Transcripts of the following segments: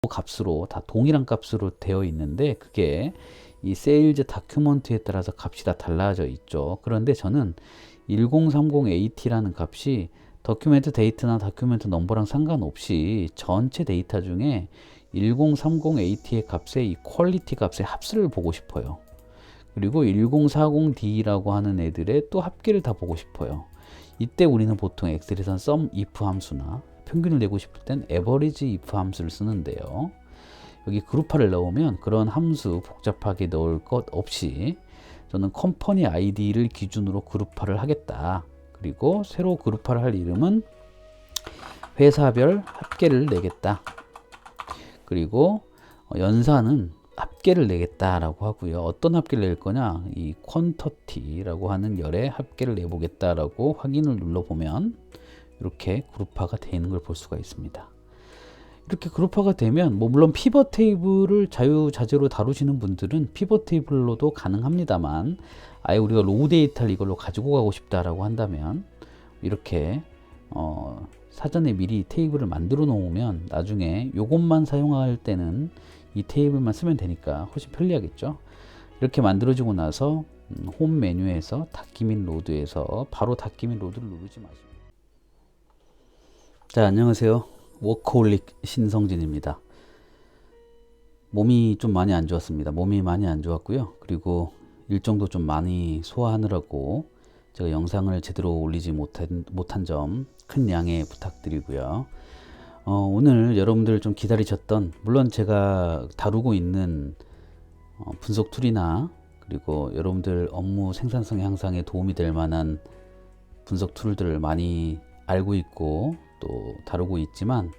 값으로 다 동일한 값으로 되어 있는데 그게 이 세일즈 다큐먼트에 따라서 값이 다 달라져 있죠. 그런데 저는 1030AT라는 값이 다큐멘트 데이트나 다큐멘트 넘버랑 상관없이 전체 데이터 중에 1030AT의 값의 이 퀄리티 값의 합수를 보고 싶어요. 그리고 1040D라고 하는 애들의 또 합계를 다 보고 싶어요. 이때 우리는 보통 엑셀에선 sum if 함수나 평균을 내고 싶을 땐 average if 함수를 쓰는데요. 여기 그룹화를 넣으면 그런 함수 복잡하게 넣을 것 없이 저는 컴퍼니 아이디를 기준으로 그룹화를 하겠다. 그리고 새로 그룹화를 할 이름은 회사별 합계를 내겠다. 그리고 연산은 합계를 내겠다라고 하고요. 어떤 합계를 낼 거냐? 이 퀀터티라고 하는 열의 합계를 내보겠다라고 확인을 눌러보면 이렇게 그룹화가 되는 걸 볼 수가 있습니다. 이렇게 그룹화가 되면 물론 피벗 테이블을 자유자재로 다루시는 분들은 피벗 테이블로도 가능합니다만 아예 우리가 로우 데이터를 이걸로 가지고 가고 싶다라고 한다면 이렇게 사전에 미리 테이블을 만들어 놓으면 나중에 이것만 사용할 때는 이 테이블만 쓰면 되니까 훨씬 편리하겠죠. 이렇게 만들어지고 나서 홈 메뉴에서 닫기 및 로드에서 바로 닫기 및 로드를 누르지 마시고. 자, 안녕하세요. 워커홀릭 신성진입니다. 몸이 좀 많이 안 좋았습니다. 몸이 많이 안 좋았고요. 그리고 일정도 좀 많이 소화하느라고 제가 영상을 제대로 올리지 못한 점 큰 양해 부탁드리고요. 오늘 여러분들 좀 기다리셨던, 물론 제가 다루고 있는 분석 툴이나 그리고 여러분들 업무 생산성 향상에 도움이 될 만한 분석 툴들을 많이 알고 있고 또 다루고 있지만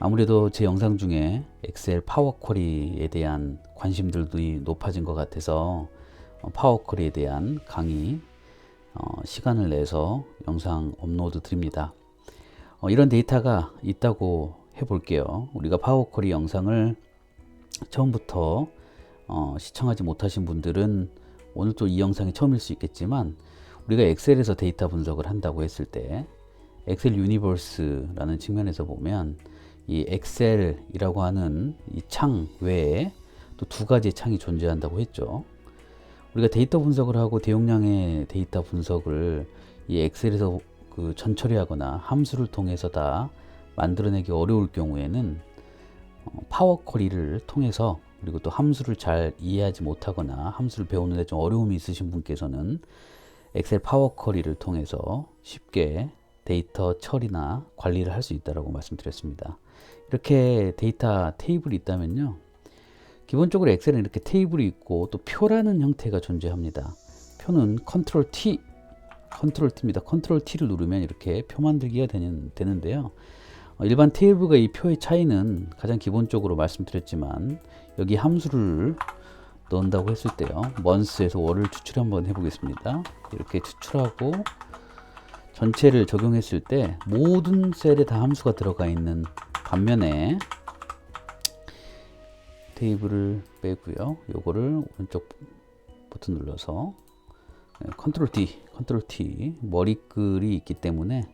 아무래도 제 영상 중에 엑셀 파워 쿼리에 대한 관심들도 높아진 것 같아서 파워 쿼리에 대한 강의 시간을 내서 영상 업로드 드립니다. 이런 데이터가 있다고 해볼게요. 우리가 파워 쿼리 영상을 처음부터 시청하지 못하신 분들은 오늘 또 이 영상이 처음일 수 있겠지만 우리가 엑셀에서 데이터 분석을 한다고 했을 때 엑셀 유니버스라는 측면에서 보면 이 엑셀이라고 하는 이 창 외에 또 두 가지의 창이 존재한다고 했죠. 우리가 데이터 분석을 하고 대용량의 데이터 분석을 이 엑셀에서 전처리하거나 함수를 통해서 다 만들어내기 어려울 경우에는 파워 쿼리를 통해서, 그리고 또 함수를 잘 이해하지 못하거나 함수를 배우는데 좀 어려움이 있으신 분께서는 엑셀 파워 쿼리를 통해서 쉽게 데이터 처리나 관리를 할 수 있다고 말씀드렸습니다. 이렇게 데이터 테이블이 있다면요, 기본적으로 엑셀은 이렇게 테이블이 있고 또 표라는 형태가 존재합니다. 표는 컨트롤 T입니다. 컨트롤 T를 누르면 이렇게 표 만들기가 되는데요. 일반 테이블과 이 표의 차이는 가장 기본적으로 말씀드렸지만 여기 함수를 넣는다고 했을 때요, months에서 월을 추출 한번 해보겠습니다. 이렇게 추출하고 전체를 적용했을 때 모든 셀에 다 함수가 들어가 있는 반면에 테이블을 빼고요, 요거를 오른쪽 버튼 눌러서 컨트롤 T 머리글이 있기 때문에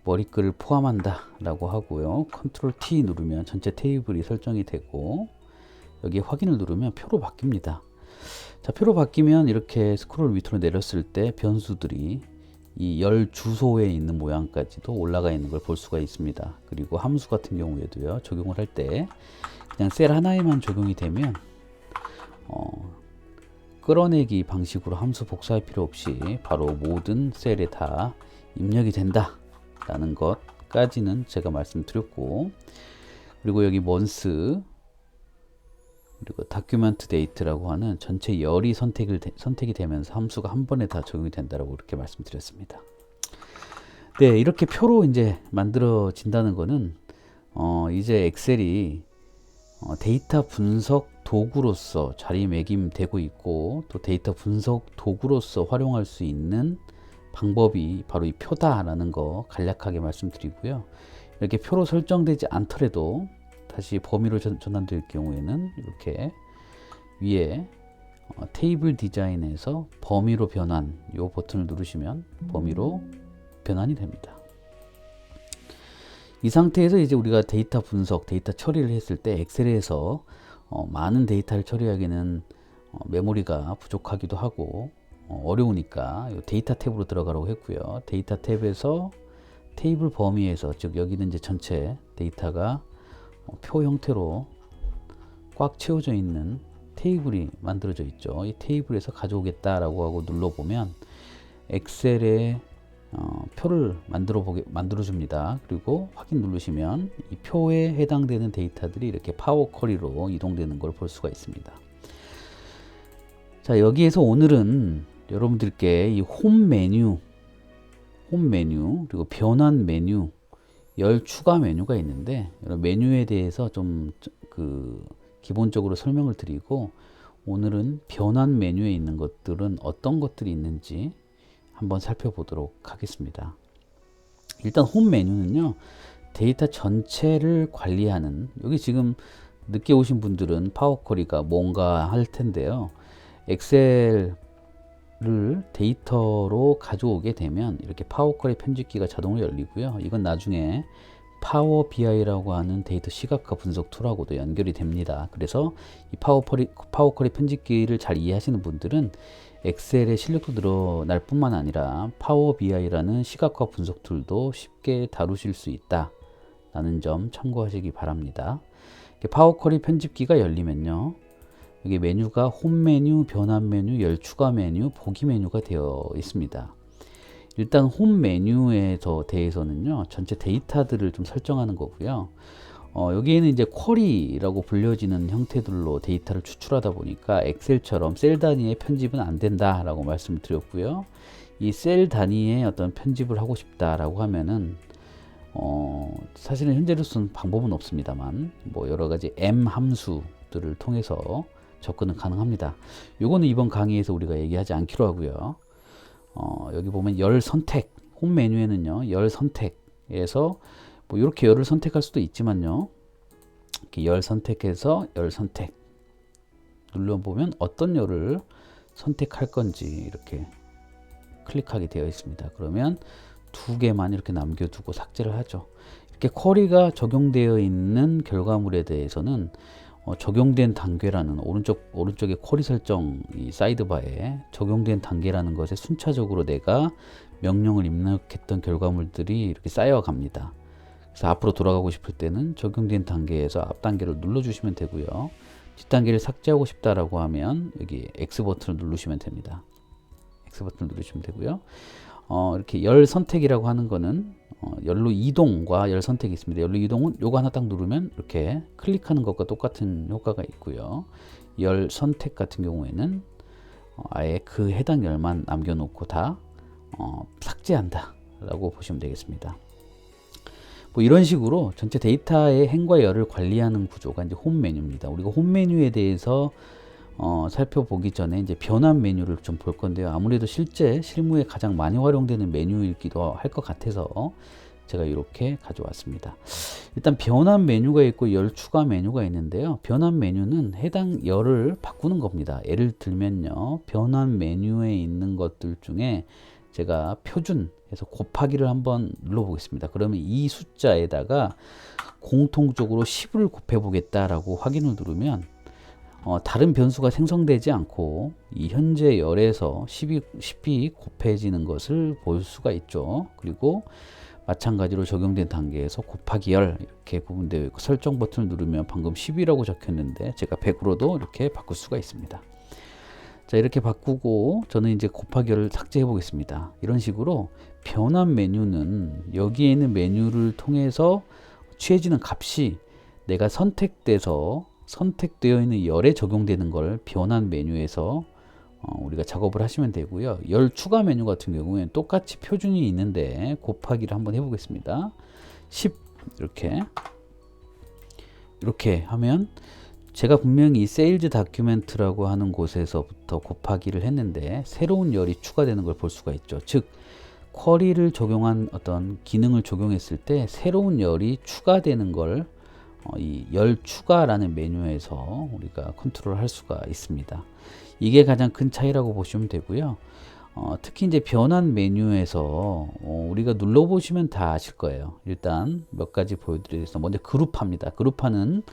머리글을 포함한다 라고 하고요, 컨트롤 T 누르면 전체 테이블이 설정이 되고 여기 확인을 누르면 표로 바뀝니다. 자, 표로 바뀌면 이렇게 스크롤 밑으로 내렸을 때 변수들이 이 열 주소에 있는 모양까지도 올라가 있는 걸 볼 수가 있습니다. 그리고 함수 같은 경우에도요, 적용을 할 때 그냥 셀 하나에만 적용이 되면 끌어내기 방식으로 함수 복사할 필요 없이 바로 모든 셀에 다 입력이 된다 라는 것까지는 제가 말씀드렸고, 그리고 여기 month 그리고 다큐멘트 데이트라고 하는 전체 열이 선택이 되면서 함수가 한 번에 다 적용이 된다라고 이렇게 말씀드렸습니다. 네, 이렇게 표로 이제 만들어진다는 거는 이제 엑셀이 데이터 분석 도구로서 자리매김되고 있고 또 데이터 분석 도구로서 활용할 수 있는 방법이 바로 이 표다라는 거 간략하게 말씀드리고요. 이렇게 표로 설정되지 않더라도 다시 범위로 전환될 경우에는 이렇게 위에 테이블 디자인에서 범위로 변환 이 버튼을 누르시면 범위로 변환이 됩니다. 이 상태에서 이제 우리가 데이터 분석, 데이터 처리를 했을 때 엑셀에서 많은 데이터를 처리하기는 메모리가 부족하기도 하고 어려우니까 이 데이터 탭으로 들어가라고 했고요. 데이터 탭에서 테이블 범위에서, 즉 여기는 이제 전체 데이터가 표 형태로 꽉 채워져 있는 테이블이 만들어져 있죠. 이 테이블에서 가져오겠다라고 하고 눌러보면 엑셀에 표를 만들어 줍니다. 그리고 확인 누르시면 이 표에 해당되는 데이터들이 이렇게 파워 쿼리로 이동되는 걸 볼 수가 있습니다. 자, 여기에서 오늘은 여러분들께 이 홈 메뉴 그리고 변환 메뉴, 열 추가 메뉴가 있는데, 메뉴에 대해서 좀 기본적으로 설명을 드리고, 오늘은 변환 메뉴에 있는 것들은 어떤 것들이 있는지 한번 살펴보도록 하겠습니다. 일단 홈 메뉴는요, 데이터 전체를 관리하는, 여기 지금 늦게 오신 분들은 파워쿼리가 뭔가 할 텐데요. 엑셀을 데이터로 가져오게 되면 이렇게 파워쿼리 편집기가 자동으로 열리고요. 이건 나중에 파워 BI라고 하는 데이터 시각화 분석 툴하고도 연결이 됩니다. 그래서 이 파워쿼리 편집기를 잘 이해하시는 분들은 엑셀의 실력도 늘어날 뿐만 아니라 파워 BI라는 시각화 분석 툴도 쉽게 다루실 수 있다라는 점 참고하시기 바랍니다. 파워쿼리 편집기가 열리면요, 여기 메뉴가 홈 메뉴, 변환 메뉴, 열 추가 메뉴, 보기 메뉴가 되어 있습니다. 일단 홈 메뉴에 대해서는요, 전체 데이터들을 좀 설정하는 거고요. 여기에는 이제 쿼리라고 불려지는 형태들로 데이터를 추출하다 보니까 엑셀처럼 셀 단위의 편집은 안 된다라고 말씀을 드렸고요. 이 셀 단위의 어떤 편집을 하고 싶다라고 하면은 사실은 현재로서는 방법은 없습니다만, 뭐 여러 가지 M 함수들을 통해서 접근은 가능합니다. 요거는 이번 강의에서 우리가 얘기하지 않기로 하고요. 여기 보면 열 선택, 홈 메뉴에는요, 열 선택에서 뭐 이렇게 열을 선택할 수도 있지만요, 이렇게 열 선택해서 열 선택 눌러보면 어떤 열을 선택할 건지 이렇게 클릭하게 되어 있습니다. 그러면 두 개만 이렇게 남겨두고 삭제를 하죠. 이렇게 쿼리가 적용되어 있는 결과물에 대해서는 적용된 단계라는 오른쪽에 쿼리 설정 이 사이드바에 적용된 단계라는 것에 순차적으로 내가 명령을 입력했던 결과물들이 이렇게 쌓여 갑니다. 그래서 앞으로 돌아가고 싶을 때는 적용된 단계에서 앞 단계를 눌러주시면 되고요. 뒷 단계를 삭제하고 싶다라고 하면 여기 X 버튼을 누르시면 됩니다. X 버튼을 누르시면 되고요. 이렇게 열 선택이라고 하는 거는 열로 이동과 열 선택이 있습니다. 열로 이동은 요거 하나 딱 누르면 이렇게 클릭하는 것과 똑같은 효과가 있고요. 열 선택 같은 경우에는 아예 그 해당 열만 남겨놓고 다 삭제한다 라고 보시면 되겠습니다. 뭐 이런 식으로 전체 데이터의 행과 열을 관리하는 구조가 이제 홈 메뉴입니다. 우리가 홈 메뉴에 대해서 살펴보기 전에 이제 변환 메뉴를 좀 볼 건데요. 아무래도 실무에 가장 많이 활용되는 메뉴이기도 할 것 같아서 제가 이렇게 가져왔습니다. 일단 변환 메뉴가 있고 열 추가 메뉴가 있는데요. 변환 메뉴는 해당 열을 바꾸는 겁니다. 예를 들면요, 변환 메뉴에 있는 것들 중에 제가 표준해서 곱하기를 한번 눌러보겠습니다. 그러면 이 숫자에다가 공통적으로 10을 곱해 보겠다라고 확인을 누르면 다른 변수가 생성되지 않고 이 현재 열에서 10이 곱해지는 것을 볼 수가 있죠. 그리고 마찬가지로 적용된 단계에서 곱하기 열 이렇게 구분되어 있고, 설정 버튼을 누르면 방금 10이라고 적혔는데 제가 100으로도 이렇게 바꿀 수가 있습니다. 자, 이렇게 바꾸고 저는 이제 곱하기 열을 삭제해 보겠습니다. 이런 식으로 변환 메뉴는 여기에 있는 메뉴를 통해서 취해지는 값이 내가 선택되어 있는 열에 적용되는 걸 변환 메뉴에서 우리가 작업을 하시면 되고요. 열 추가 메뉴 같은 경우에는 똑같이 표준이 있는데 곱하기를 한번 해보겠습니다. 10 이렇게 하면 제가 분명히 세일즈 다큐멘트라고 하는 곳에서부터 곱하기를 했는데 새로운 열이 추가되는 걸 볼 수가 있죠. 즉 쿼리를 적용한 어떤 기능을 적용했을 때 새로운 열이 추가되는 걸 이 열 추가라는 메뉴에서 우리가 컨트롤 할 수가 있습니다. 이게 가장 큰 차이라고 보시면 되고요. 특히 이제 변환 메뉴에서 우리가 눌러보시면 다 아실 거예요. 일단 몇 가지 보여드리겠습니다. 먼저 그룹화입니다. 그룹화는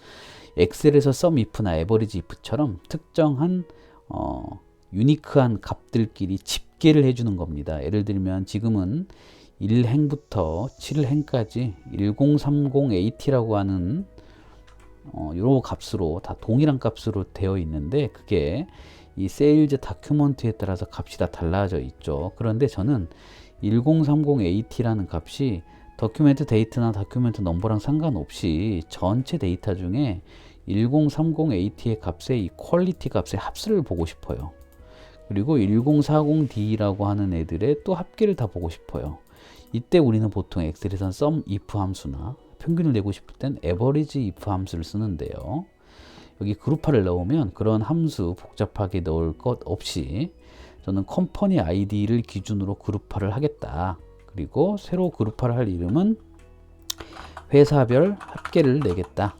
엑셀에서 sum if나 average if처럼 특정한 유니크한 값들끼리 집계를 해주는 겁니다. 예를 들면 지금은 1행부터 7행까지 1030AT라고 하는 요 값으로 다 동일한 값으로 되어 있는데 그게 이 세일즈 다큐먼트에 따라서 값이 다 달라져 있죠. 그런데 저는 1030AT라는 값이 다큐멘트 데이터나 다큐멘트 넘버랑 상관없이 전체 데이터 중에 1030AT의 값의 이 퀄리티 값의 합수를 보고 싶어요. 그리고 1040D라고 하는 애들의 또 합계를 다 보고 싶어요. 이때 우리는 보통 엑셀에선 sum if 함수나 평균을 내고 싶을 땐 average if 함수를 쓰는데요. 여기 그룹화를 넣으면 그런 함수 복잡하게 넣을 것 없이 저는 컴퍼니 아이디를 기준으로 그룹화를 하겠다. 그리고 새로 그룹화를 할 이름은 회사별 합계를 내겠다.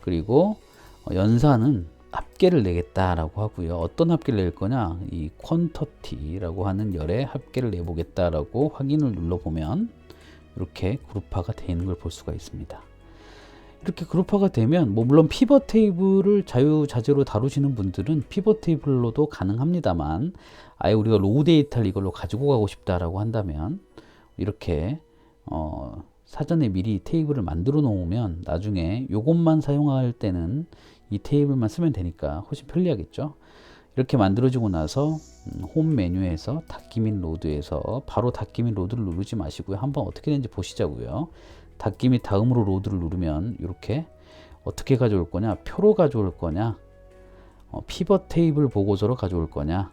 그리고 연산은 합계를 내겠다라고 하고요. 어떤 합계를 낼 거냐? 이 퀀터티라고 하는 열의 합계를 내보겠다라고 확인을 눌러보면 이렇게 그룹화가 되어 있는 걸 볼 수가 있습니다. 이렇게 그룹화가 되면 물론 피벗 테이블을 자유자재로 다루시는 분들은 피벗 테이블로도 가능합니다만 아예 우리가 로우 데이터를 이걸로 가지고 가고 싶다라고 한다면 이렇게 사전에 미리 테이블을 만들어 놓으면 나중에 이것만 사용할 때는 이 테이블만 쓰면 되니까 훨씬 편리하겠죠. 이렇게 만들어지고 나서 홈 메뉴에서 닫기 및 로드에서 바로 닫기 및 로드를 누르지 마시고요. 한번 어떻게 되는지 보시자고요. 닫기 및 다음으로 로드를 누르면 이렇게 어떻게 가져올 거냐, 표로 가져올 거냐, 피벗 테이블 보고서로 가져올 거냐,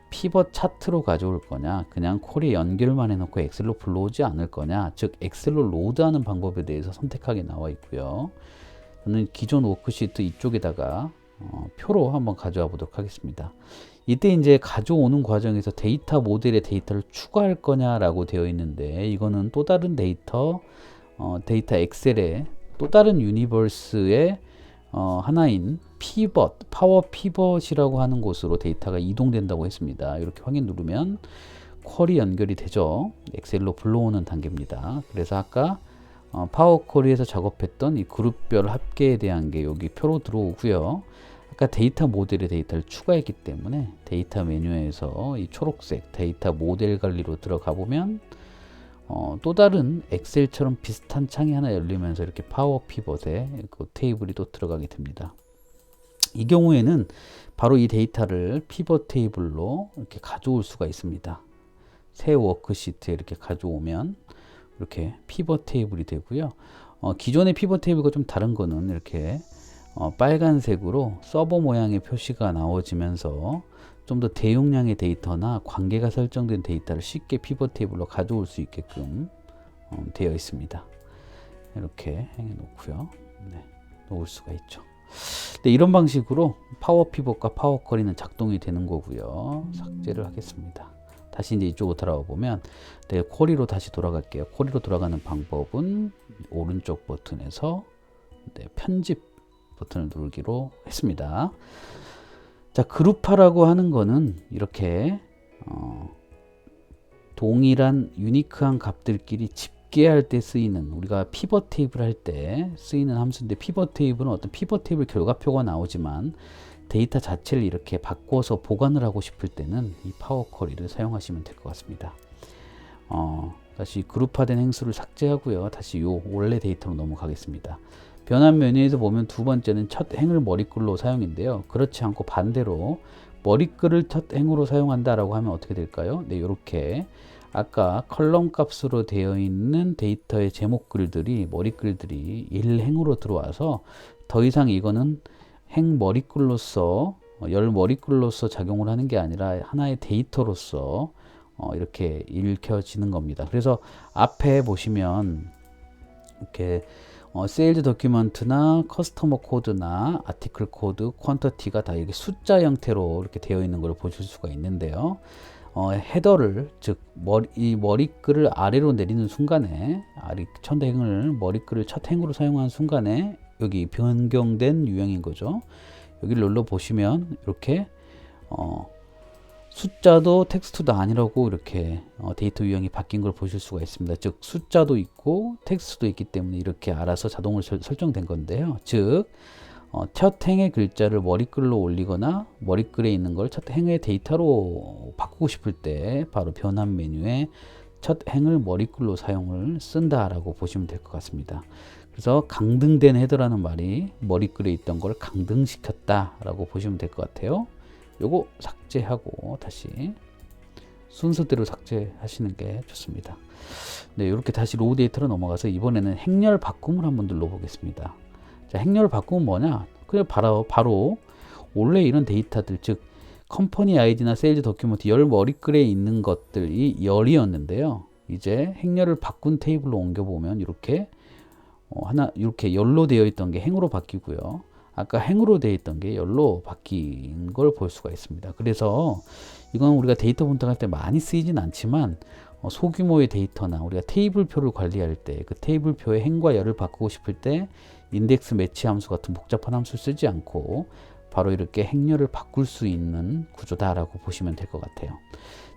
피벗 차트로 가져올 거냐, 그냥 콜에 연결만 해놓고 엑셀로 불러오지 않을 거냐, 즉 엑셀로 로드하는 방법에 대해서 선택하게 나와 있고요. 저는 기존 워크시트 이쪽에다가 표로 한번 가져와 보도록 하겠습니다. 이때 이제 가져오는 과정에서 데이터 모델에 데이터를 추가할 거냐라고 되어 있는데 이거는 또 다른 데이터 엑셀의 또 다른 유니버스의 하나인 피벗, 파워 피벗이라고 하는 곳으로 데이터가 이동된다고 했습니다. 이렇게 확인 누르면 쿼리 연결이 되죠. 엑셀로 불러오는 단계입니다. 그래서 아까 파워 쿼리에서 작업했던 이 그룹별 합계에 대한 게 여기 표로 들어오고요. 아까 데이터 모델에 데이터를 추가했기 때문에 데이터 메뉴에서 이 초록색 데이터 모델 관리로 들어가 보면 또 다른 엑셀처럼 비슷한 창이 하나 열리면서 이렇게 파워 피벗에 그 테이블이 또 들어가게 됩니다. 이 경우에는 바로 이 데이터를 피벗 테이블로 이렇게 가져올 수가 있습니다. 새 워크시트에 이렇게 가져오면 이렇게 피벗 테이블이 되고요. 기존의 피벗 테이블과 좀 다른 거는 이렇게 빨간색으로 서버 모양의 표시가 나와지면서 좀 더 대용량의 데이터나 관계가 설정된 데이터를 쉽게 피벗 테이블로 가져올 수 있게끔 되어 있습니다. 이렇게 해 놓고요. 네, 놓을 수가 있죠. 네, 이런 방식으로 파워 피벗과 파워 쿼리는 작동이 되는 거고요. 삭제를 하겠습니다. 다시 이제 이쪽으로 돌아와 보면 네, 쿼리로 다시 돌아갈게요. 쿼리로 돌아가는 방법은 오른쪽 버튼에서 네, 편집 버튼을 누르기로 했습니다. 자, 그룹화라고 하는 거는 이렇게 동일한 유니크한 값들끼리 집계할 때 쓰이는 우리가 피벗 테이블 할 때 쓰이는 함수인데 피벗 테이블은 어떤 피벗 테이블 결과표가 나오지만 데이터 자체를 이렇게 바꿔서 보관을 하고 싶을 때는 이 파워 쿼리를 사용하시면 될 것 같습니다. 다시 그룹화된 행수를 삭제하고요. 다시 요 원래 데이터로 넘어가겠습니다. 변환 메뉴에서 보면 두 번째는 첫 행을 머리글로 사용인데요. 그렇지 않고 반대로 머리글을 첫 행으로 사용한다라고 하면 어떻게 될까요? 네, 이렇게 아까 컬럼 값으로 되어 있는 데이터의 제목글들이 머리글들이 1행으로 들어와서 더 이상 이거는 행 머리글로서 열 머리글로서 작용을 하는 게 아니라 하나의 데이터로서 이렇게 읽혀지는 겁니다. 그래서 앞에 보시면 이렇게 세일즈 도큐먼트나 커스터머 코드나 아티클 코드, 퀀터티가 다 이렇게 숫자 형태로 이렇게 되어 있는 걸 보실 수가 있는데요. 헤더를 즉 이 머리글을 아래로 내리는 순간에 첫 행을 머리글을 첫 행으로 사용하는 순간에 여기 변경된 유형인 거죠. 여기를 눌러 보시면 이렇게 숫자도 텍스트도 아니라고 이렇게 데이터 유형이 바뀐 걸 보실 수가 있습니다. 즉 숫자도 있고 텍스트도 있기 때문에 이렇게 알아서 자동으로 설정된 건데요. 즉 첫 행의 글자를 머리글로 올리거나 머리글에 있는 걸 첫 행의 데이터로 바꾸고 싶을 때 바로 변환 메뉴에 첫 행을 머리글로 사용을 쓴다라고 보시면 될 것 같습니다. 그래서 강등된 헤더라는 말이 머리글에 있던 걸 강등시켰다라고 보시면 될 것 같아요. 요거 삭제하고 다시 순서대로 삭제하시는 게 좋습니다. 네, 이렇게 다시 로우 데이터로 넘어가서 이번에는 행렬 바꿈을 한번 눌러보겠습니다. 자, 행렬 바꿈은 뭐냐? 그냥 바로 원래 이런 데이터들, 즉 컴퍼니 아이디나 세일즈 도큐먼트 열 머리글에 있는 것들이 열이었는데요. 이제 행렬을 바꾼 테이블로 옮겨보면 이렇게 하나 이렇게 열로 되어 있던 게 행으로 바뀌고요. 아까 행으로 되어 있던 게 열로 바뀐 걸 볼 수가 있습니다. 그래서 이건 우리가 데이터 분석할 때 많이 쓰이진 않지만 소규모의 데이터나 우리가 테이블표를 관리할 때 그 테이블표의 행과 열을 바꾸고 싶을 때 인덱스 매치 함수 같은 복잡한 함수를 쓰지 않고 바로 이렇게 행렬을 바꿀 수 있는 구조다라고 보시면 될 것 같아요.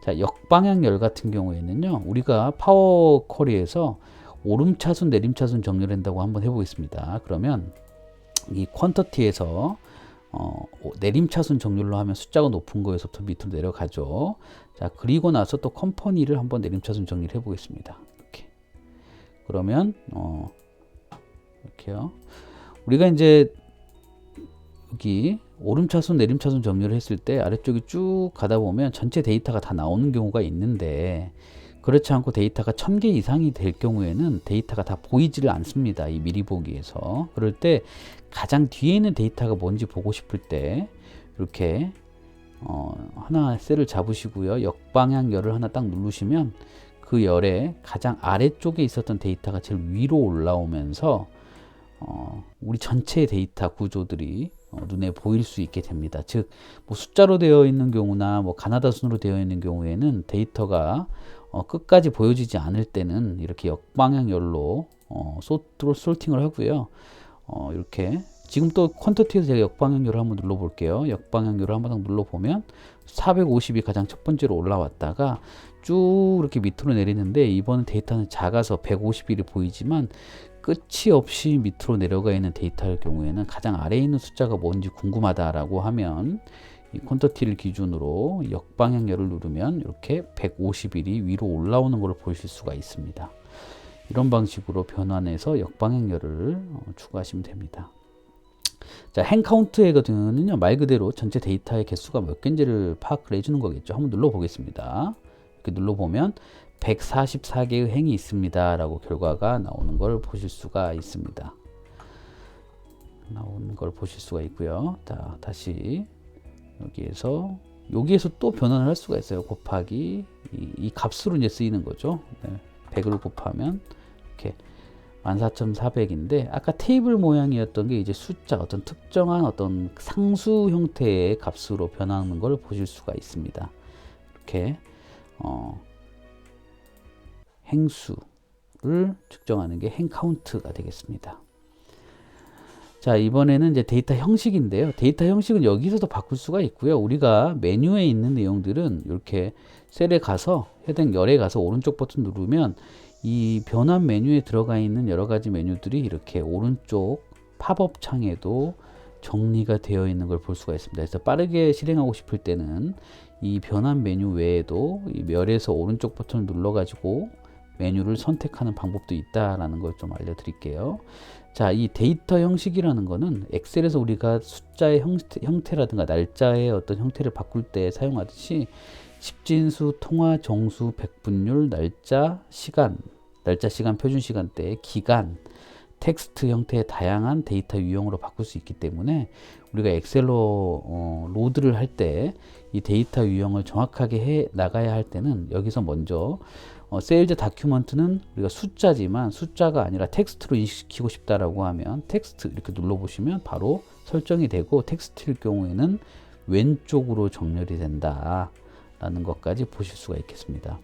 자, 역방향 열 같은 경우에는요, 우리가 파워 쿼리에서 오름차순 내림차순 정렬을 한다고 한번 해보겠습니다. 그러면 이 퀀터티에서 내림차순 정렬로 하면 숫자가 높은 거에서부터 밑으로 내려가죠. 자, 그리고 나서 또 컴퍼니를 한번 내림차순 정리를 해보겠습니다. 이렇게. 그러면 이렇게요. 우리가 이제 여기 오름차순 내림차순 정렬을 했을 때 아래쪽이 쭉 가다 보면 전체 데이터가 다 나오는 경우가 있는데, 그렇지 않고 데이터가 1000개 이상이 될 경우에는 데이터가 다 보이지를 않습니다. 이 미리 보기에서. 그럴 때 가장 뒤에 있는 데이터가 뭔지 보고 싶을 때 이렇게 하나 셀을 잡으시고요. 역방향 열을 하나 딱 누르시면 그 열의 가장 아래쪽에 있었던 데이터가 제일 위로 올라오면서 우리 전체 데이터 구조들이 눈에 보일 수 있게 됩니다. 즉, 뭐 숫자로 되어 있는 경우나 뭐 가나다 순으로 되어 있는 경우에는 데이터가 끝까지 보여지지 않을 때는 이렇게 역방향 열로 솔팅을 하고요. 이렇게 지금 또 퀀터티에서 제가 역방향 열을 한번 눌러볼게요. 역방향 열을 한번 눌러보면 450이 가장 첫 번째로 올라왔다가 쭉 이렇게 밑으로 내리는데, 이번엔 데이터는 작아서 151이 보이지만 끝이 없이 밑으로 내려가 있는 데이터일 경우에는 가장 아래에 있는 숫자가 뭔지 궁금하다라고 하면 이 퀀터티를 기준으로 역방향 열을 누르면 이렇게 151이 위로 올라오는 것을 보실 수가 있습니다. 이런 방식으로 변환해서 역방향 열을 추가하시면 됩니다. 자, 행 카운트에는요, 말 그대로 전체 데이터의 개수가 몇 개인지를 파악을 해주는 거겠죠. 한번 눌러보겠습니다. 이렇게 눌러보면 144개의 행이 있습니다 라고 결과가 나오는 걸 보실 수가 있습니다. 자, 다시 여기에서 또 변환을 할 수가 있어요. 곱하기 이 값으로 이제 쓰이는 거죠. 네, 100을 곱하면 이렇게 14,400인데, 아까 테이블 모양이었던 게 이제 숫자, 어떤 특정한 어떤 상수 형태의 값으로 변하는 걸 보실 수가 있습니다. 이렇게 행수를 측정하는 게 행 카운트가 되겠습니다. 자, 이번에는 이제 데이터 형식인데요. 데이터 형식은 여기서도 바꿀 수가 있고요. 우리가 메뉴에 있는 내용들은 이렇게 셀에 가서 해당 열에 가서 오른쪽 버튼 누르면 이 변환 메뉴에 들어가 있는 여러 가지 메뉴들이 이렇게 오른쪽 팝업 창에도 정리가 되어 있는 걸 볼 수가 있습니다. 그래서 빠르게 실행하고 싶을 때는 이 변환 메뉴 외에도 이 열에서 오른쪽 버튼을 눌러 가지고 메뉴를 선택하는 방법도 있다라는 걸 좀 알려드릴게요. 자, 이 데이터 형식이라는 거는 엑셀에서 우리가 숫자의 형태라든가 날짜의 어떤 형태를 바꿀 때 사용하듯이 십진수, 통화, 정수, 백분율, 날짜, 시간, 표준 시간대, 기간, 텍스트 형태의 다양한 데이터 유형으로 바꿀 수 있기 때문에 우리가 엑셀로 로드를 할 때 이 데이터 유형을 정확하게 해 나가야 할 때는 여기서 먼저 세일즈 다큐먼트는 우리가 숫자지만 숫자가 아니라 텍스트로 인식시키고 싶다라고 하면 텍스트 이렇게 눌러보시면 바로 설정이 되고, 텍스트일 경우에는 왼쪽으로 정렬이 된다 라는 것까지 보실 수가 있겠습니다.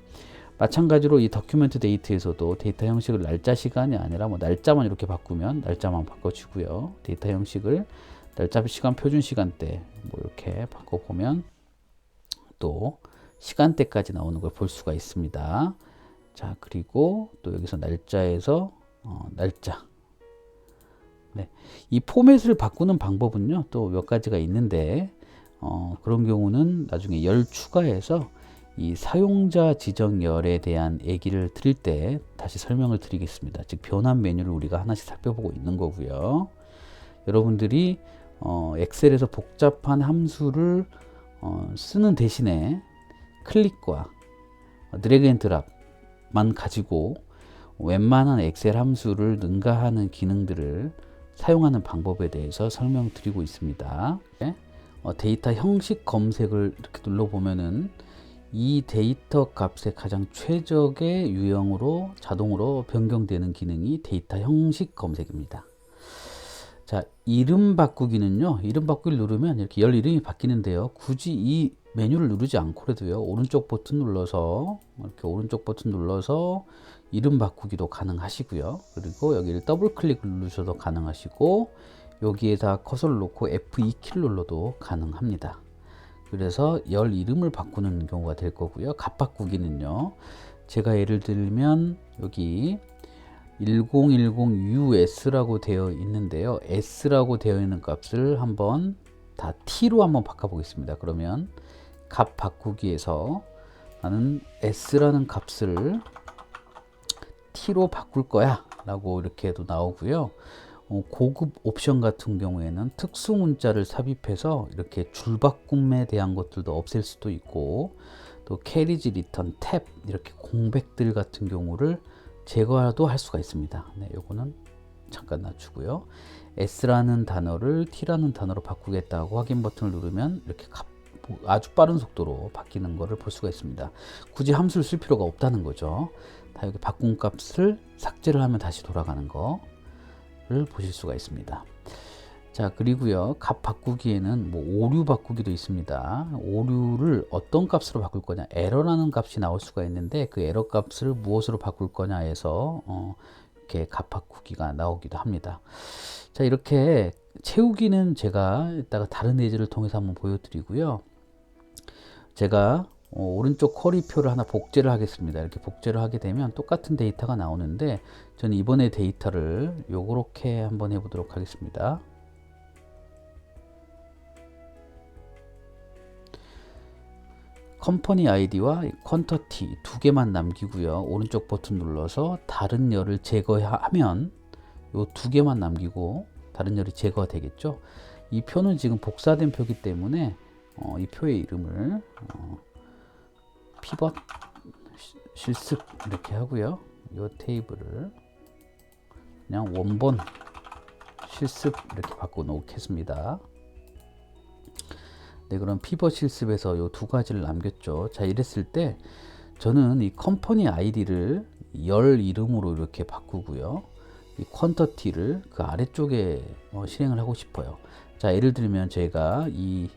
마찬가지로 이 다큐멘트 데이터에서도 데이터 형식을 날짜 시간이 아니라 뭐 날짜만 이렇게 바꾸면 날짜만 바꿔주고요. 데이터 형식을 날짜 시간 표준 시간대 뭐 이렇게 바꿔보면 또 시간대까지 나오는 걸 볼 수가 있습니다. 자, 그리고 또 여기서 날짜에서 날짜. 네. 이 포맷을 바꾸는 방법은요, 또 몇 가지가 있는데, 그런 경우는 나중에 열 추가해서 이 사용자 지정 열에 대한 얘기를 드릴 때 다시 설명을 드리겠습니다. 즉, 변환 메뉴를 우리가 하나씩 살펴보고 있는 거고요. 여러분들이 엑셀에서 복잡한 함수를 쓰는 대신에 클릭과 드래그 앤 드랍만 가지고 웬만한 엑셀 함수를 능가하는 기능들을 사용하는 방법에 대해서 설명드리고 있습니다. 데이터 형식 검색을 이렇게 눌러보면은 이 데이터 값의 가장 최적의 유형으로 자동으로 변경되는 기능이 데이터 형식 검색입니다. 자, 이름 바꾸기는요, 이름 바꾸기를 누르면 이렇게 열 이름이 바뀌는데요. 굳이 이 메뉴를 누르지 않고라도요, 오른쪽 버튼 눌러서 이렇게 오른쪽 버튼 눌러서 이름 바꾸기도 가능하시고요. 그리고 여기를 더블 클릭 누르셔도 가능하시고, 여기에다 커서를 놓고 F2키를 눌러도 가능합니다. 그래서 열 이름을 바꾸는 경우가 될 거고요. 값 바꾸기는요, 제가 예를 들면 여기 1010US라고 되어 있는데요. S라고 되어 있는 값을 한번 다 T로 한번 바꿔 보겠습니다. 그러면 값 바꾸기에서 나는 S라는 값을 T로 바꿀 거야 라고 이렇게 해도 나오고요. 고급 옵션 같은 경우에는 특수 문자를 삽입해서 이렇게 줄바꿈에 대한 것들도 없앨 수도 있고, 또 캐리지 리턴 탭 이렇게 공백들 같은 경우를 제거도 할 수가 있습니다. 네, 요거는 잠깐 낮추고요. S라는 단어를 T라는 단어로 바꾸겠다고 확인 버튼을 누르면 이렇게 아주 빠른 속도로 바뀌는 것을 볼 수가 있습니다. 굳이 함수를 쓸 필요가 없다는 거죠. 다 여기 바꾼 값을 삭제를 하면 다시 돌아가는 거를 보실 수가 있습니다. 자, 그리고요, 값 바꾸기에는 뭐 오류 바꾸기도 있습니다. 오류를 어떤 값으로 바꿀 거냐, 에러라는 값이 나올 수가 있는데 그 에러 값을 무엇으로 바꿀 거냐 해서 이렇게 값 바꾸기가 나오기도 합니다. 자, 이렇게 채우기는 제가 이따가 다른 예제를 통해서 한번 보여드리고요. 제가 오른쪽 쿼리표를 하나 복제를 하겠습니다. 이렇게 복제를 하게 되면 똑같은 데이터가 나오는데, 저는 이번에 데이터를 요렇게 한번 해보도록 하겠습니다. 컴퍼니 아이디와 퀀터티 두 개만 남기고요. 오른쪽 버튼 눌러서 다른 열을 제거하면 요 두 개만 남기고 다른 열이 제거가 되겠죠. 이 표는 지금 복사된 표이기 때문에 이 표의 이름을 피벗 실습 이렇게 하고요. 이 테이블을 그냥 원본 실습 이렇게 바꿔 놓겠습니다. 네, 그럼 피벗 실습에서 이 두 가지를 남겼죠. 자, 이랬을 때 저는 이 컴퍼니 아이디를 열 이름으로 이렇게 바꾸고요. 이 퀀터티를 그 아래쪽에 실행을 하고 싶어요. 자, 예를 들면 제가 이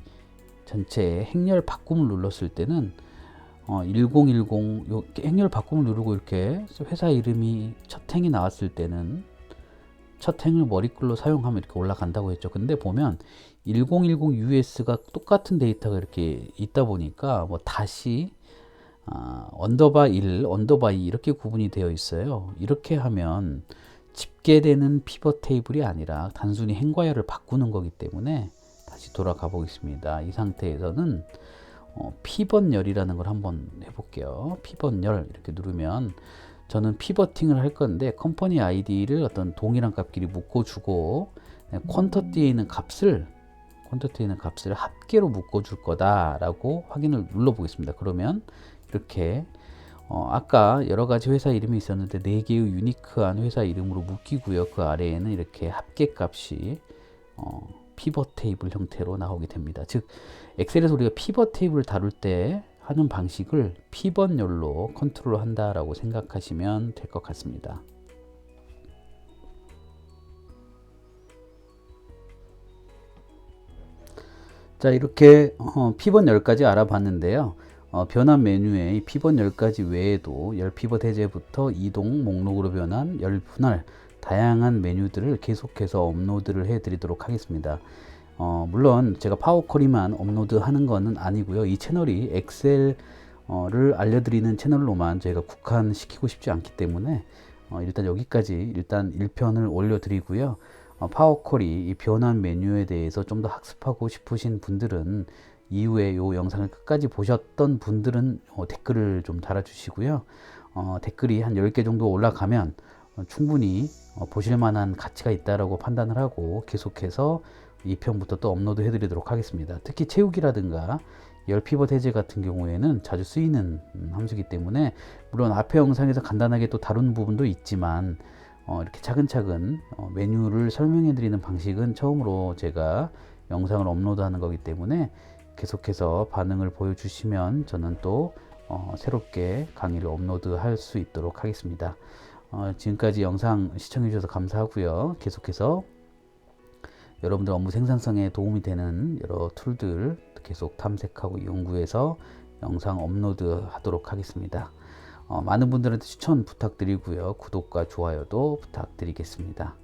전체 행렬 바꿈을 눌렀을 때는 1010 요 행렬 바꿈을 누르고 이렇게 회사 이름이 첫 행이 나왔을 때는 첫 행을 머리글로 사용하면 이렇게 올라간다고 했죠. 근데 보면 1010US가 똑같은 데이터가 이렇게 있다 보니까 뭐 다시 언더바 1, 언더바 2 이렇게 구분이 되어 있어요. 이렇게 하면 집계되는 피벗 테이블이 아니라 단순히 행과 열을 바꾸는 거기 때문에 다시 돌아가 보겠습니다. 이 상태에서는 피벗 열이라는 걸 한번 해볼게요. 피벗 열 이렇게 누르면 저는 피벗팅을 할 건데 컴퍼니 아이디를 어떤 동일한 값끼리 묶어주고 퀀터티에 있는 값을 합계로 묶어줄 거다라고 확인을 눌러보겠습니다. 그러면 이렇게 아까 여러 가지 회사 이름이 있었는데 4개의 유니크한 회사 이름으로 묶이고요. 그 아래에는 이렇게 합계 값이 피벗 테이블 형태로 나오게 됩니다. 즉 엑셀에서 우리가 피벗 테이블을 다룰 때 하는 방식을 피벗열로 컨트롤 한다라고 생각하시면 될 것 같습니다. 자, 이렇게 피벗 열까지 알아봤는데요. 변환 메뉴에 이 피벗 열까지 외에도 열 피벗 해제부터 이동, 목록으로 변환, 열 분할 다양한 메뉴들을 계속해서 업로드를 해 드리도록 하겠습니다. 물론 제가 파워쿼리만 업로드하는 거는 아니고요. 이 채널이 엑셀을 알려드리는 채널로만 저희가 국한시키고 싶지 않기 때문에 일단 여기까지 일단 1편을 올려드리고요. 파워쿼리 이 변환 메뉴에 대해서 좀 더 학습하고 싶으신 분들은 이후에 이 영상을 끝까지 보셨던 분들은 댓글을 좀 달아주시고요. 댓글이 한 10개 정도 올라가면 충분히 보실 만한 가치가 있다라고 판단을 하고 계속해서 2편부터 또 업로드 해드리도록 하겠습니다. 특히 채우기라든가 열 피벗 해제 같은 경우에는 자주 쓰이는 함수이기 때문에 물론 앞에 영상에서 간단하게 또 다룬 부분도 있지만 이렇게 차근차근 메뉴를 설명해 드리는 방식은 처음으로 제가 영상을 업로드하는 거기 때문에 계속해서 반응을 보여주시면 저는 또 새롭게 강의를 업로드할 수 있도록 하겠습니다. 지금까지 영상 시청해 주셔서 감사하고요. 계속해서 여러분들 업무 생산성에 도움이 되는 여러 툴들 계속 탐색하고 연구해서 영상 업로드 하도록 하겠습니다. 많은 분들한테 추천 부탁드리고요. 구독과 좋아요도 부탁드리겠습니다.